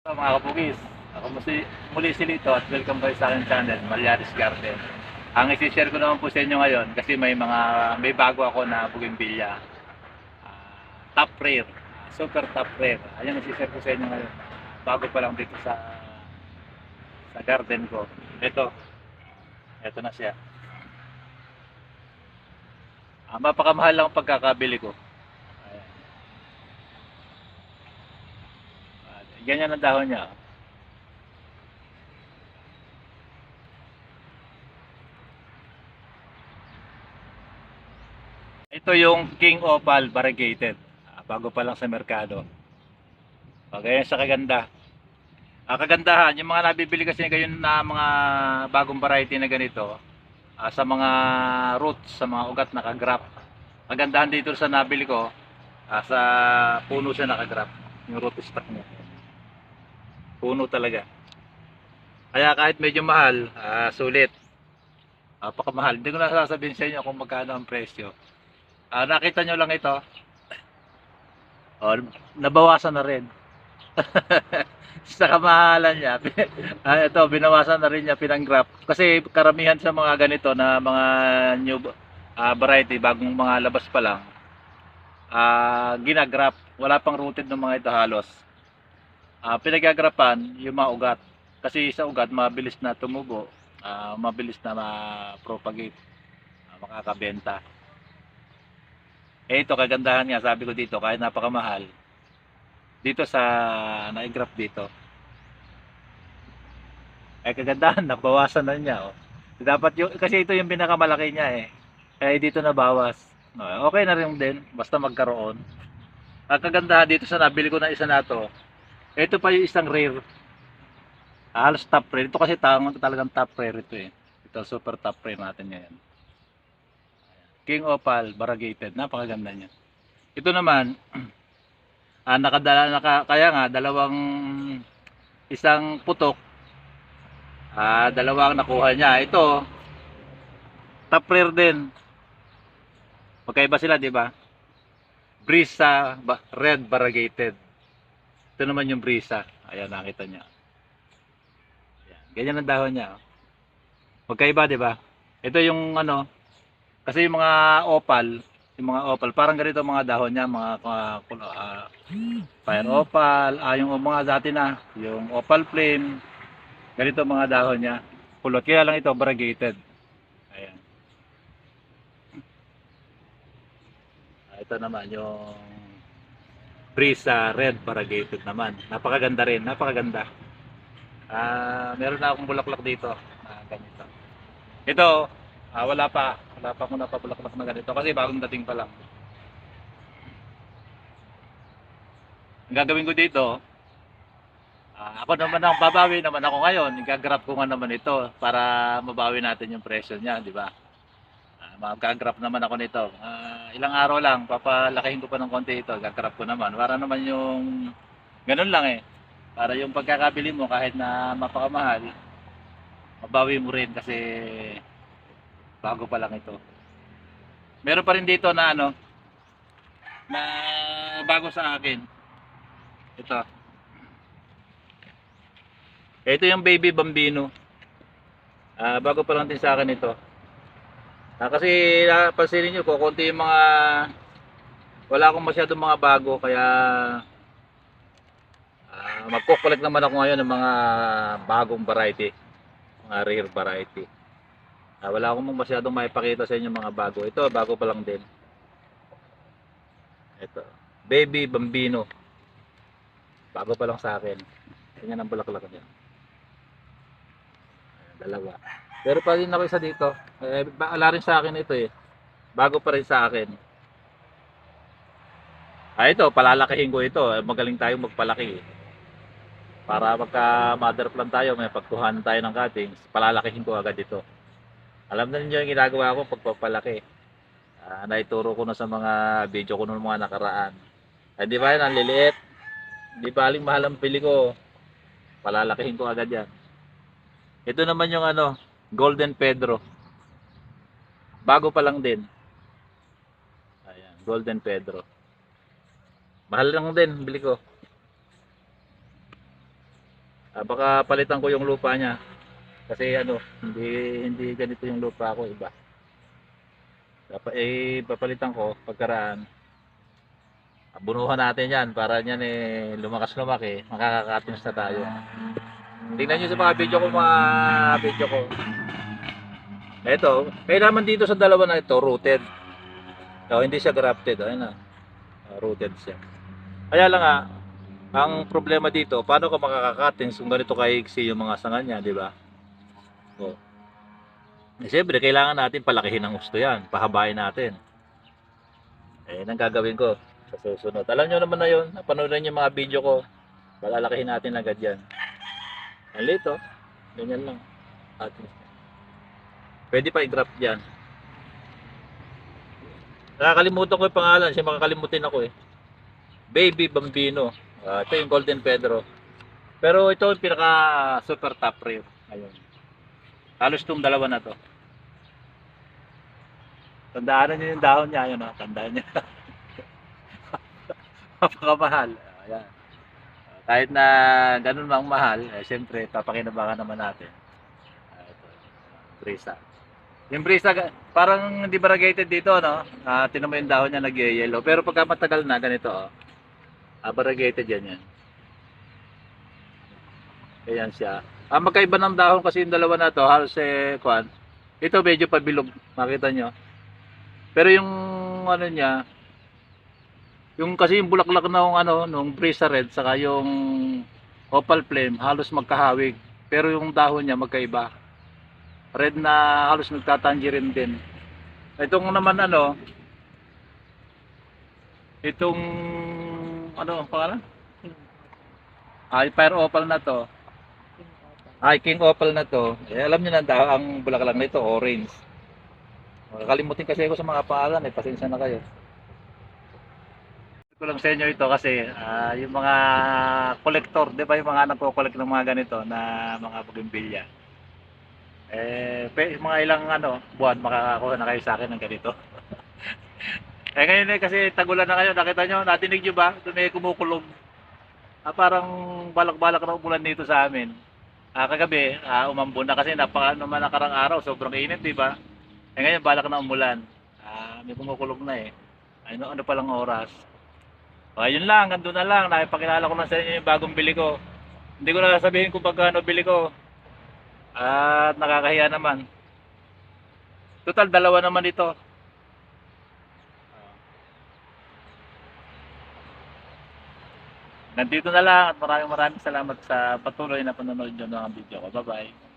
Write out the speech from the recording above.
So, mga kabugis, ako muli si Lito at welcome kayo sa aking channel, Malyaris Garden. Ang isi-share ko naman po sa inyo ngayon kasi may bago ako na bougainvillea. Top rare, super top rare. Ayan ang isi-share ko sa inyo ngayon. Bago pa lang dito sa garden ko. Ito na siya. Mapakamahal lang ang pagkakabili ko. Ayan. Ganyan ang dahon niya. Ito yung King Opal variegated. Bago pa lang sa merkado. Ganyan sa kaganda. Kagandahan, yung mga nabibili kasi ngayon na mga bagong variety na ganito, sa mga roots, sa mga ugat nakagrap. Kagandahan dito sa nabili ko, sa puno siya nakagrap. Yung root stock niya. Puno talaga. Kaya kahit medyo mahal, sulit. Napakamahal. Hindi ko na sasabihin sa inyo kung magkano ang presyo. Nakita nyo lang ito. Oh, nabawasan na rin. Sa kamahalan niya. Ito, binawasan na rin niya pinang-graph. Kasi karamihan sa mga ganito na mga new variety, bagong mga labas pa lang, ginagraph. Wala pang rooted ng mga ito halos. Pinagagrapan yung mga ugat. Kasi sa ugat, mabilis na tumubo, mabilis na ma-propagate, makakabenta. Ito, kagandahan nga, sabi ko dito, kahit napakamahal, dito sa na-graph dito, kagandahan, nabawasan na niya. Oh. Dapat yung, kasi ito yung pinakamalaki niya eh. Kaya dito nabawas. Okay na rin din, basta magkaroon. Ang kagandahan dito sa nabili ko na isa na to, ito pa yung isang rare. Halos top rare. Ito kasi talagang top rare ito eh. Ito super top rare natin ngayon. King Opal variegated, napakaganda niya. Ito naman, kaya nga dalawang isang putok, dalawang nakuha niya. Ito, top rare din. Magkaiba sila, di ba? Brisa red variegated. Ito naman yung Brisa. Ayan, nakita niya. Ayan. Ganyan ang dahon niya. Magkaiba, di ba? Ito yung ano, kasi yung mga opal, parang ganito mga dahon niya, mga fire opal, yung mga dati na, yung opal flame, ganito mga dahon niya. Kulot, kaya lang ito variegated. Ayan. Ito naman yung Brisa red variegated naman. Napakaganda rin, napakaganda. Meron na akong bulaklak dito. Ganito. Ito, wala pa akong napabulaklak na ganito kasi bagong dating pa lang. Ang gagawin ko dito, ako naman ang babawi naman ako ngayon. Igagrap ko nga naman ito para mabawi natin yung presyo niya, di ba? Mag-graph naman ako nito. Ilang araw lang, papalakihin ko pa ng konti ito. Gagraph ko naman. Para naman yung ganun lang eh. Para yung pagkakabili mo kahit na mapakamahal, mabawi mo rin kasi bago pa lang ito. Meron pa rin dito na ano, na bago sa akin. Ito. Ito yung baby bambino. Bago pa lang din sa akin ito. Kasi pansinin nyo, kukunti yung mga wala akong masyadong mga bago kaya magkukulit naman ako ngayon ng mga bagong variety, mga rare variety. Wala akong masyadong maipakita sa inyo mga bago. Ito, bago pa lang din. Ito, baby bambino. Bago pa lang sa akin. Ganyan ang bulaklak niya. Dalawa. Pero pa rin ako isa dito. Ala rin sa akin ito eh. Bago pa rin sa akin. Ito, palalakihin ko ito. Magaling tayong magpalaki eh. Para pagka mother plant tayo, may pagkuhanan tayo ng cuttings, palalakihin ko agad ito. Alam na niyo yung ginagawa ko pagpapalaki. Naituro ko na sa mga video ko noong mga nakaraan. Di ba yan, ang liliit. Di ba aling mahal ang pili ko. Palalakihin ko agad yan. Ito naman yung ano, Golden Pedro. Bago pa lang din. Ayan, Golden Pedro. Mahal lang din, bili ko. Baka palitan ko yung lupa niya. Kasi ano, hindi ganito yung lupa ko, iba. Dapat papalitan ko pagkaraan. Bunuhan natin 'yan para niyan lumakas lumaki, makaka-cuttings na tayo. Tingnan niyo sa mga video ko. Ito, kaya naman dito sa dalawa na ito, rooted. Hindi siya grafted, ayun na. Rooted siya. Kaya lang ang problema dito, paano ka makaka-cuttings kung ganito kaigsi yung mga sanga niya, di ba? Oh. Siyempre, kailangan natin palakihin ng gusto yan. Pahabain natin. Nang gagawin ko sa susunod. Alam nyo naman na yun. Napanood yung mga video ko. Palalakihin natin agad yan. Ang lito. Ganyan lang. Pwede pa i-graft yan. Nakakalimutan ko yung pangalan. Siya makakalimutin ako eh. Baby Bambino. Ito yung Golden Pedro. Pero ito yung pinaka super top rare. Ayun. Halos itong dalawa na to. Tandaan niyo yung dahon niya, ayun, tandaan niyo. Napakamahal. Ayan. Kahit na ganun mang mahal, siyempre papakinabangan naman natin. Ito, brisa. Yung brisa, parang hindi variegated dito, no? Tinan mo yung dahon niya nag-yellow. Pero pagka matagal na, ganito, variegated yan. Ayan siya. Magkaiba ng dahon kasi yung dalawa na to, halos kwan. Ito medyo pabilog, makita nyo. Pero yung ano niya, yung kasi yung bulaklak na nung Brisa Red saka yung Opal Flame halos magkahawig. Pero yung dahon niya magkaiba. Red na halos nagtatangerine din. Itong naman itong ang pangalan? Fire Opal na to. King Opal na to. Alam niyo na ang bulaklak nito orange. Makakalimutin kasi ako sa mga pangalan pasensya na kayo. Ko lang sa inyo ito kasi yung mga collector, 'di ba, yung mga nagko-collect ng mga ganito na mga bougainvillea. Mga ilang buwan makakakuha na kayo sa akin ng ganito. Ngayon kasi tagulan na kayo, nakita nyo, natinig nyo ba? Ito may kumukulog. Parang balak-balak na umulan dito sa amin. Kagabi, umambon na kasi naman nakarang araw, sobrang init, 'di ba? Ngayon balak na umulan. May kumukulog na eh. Ano pa lang oras. Ayun lang, ganun na lang. Nakipakilala ko lang sa inyo yung bagong bili ko. Hindi ko na sasabihin kung pagkano bili ko. At nakakahiya naman. Total, dalawa naman ito. Nandito na lang at maraming salamat sa patuloy na panonood nyo ng video ko. Bye-bye.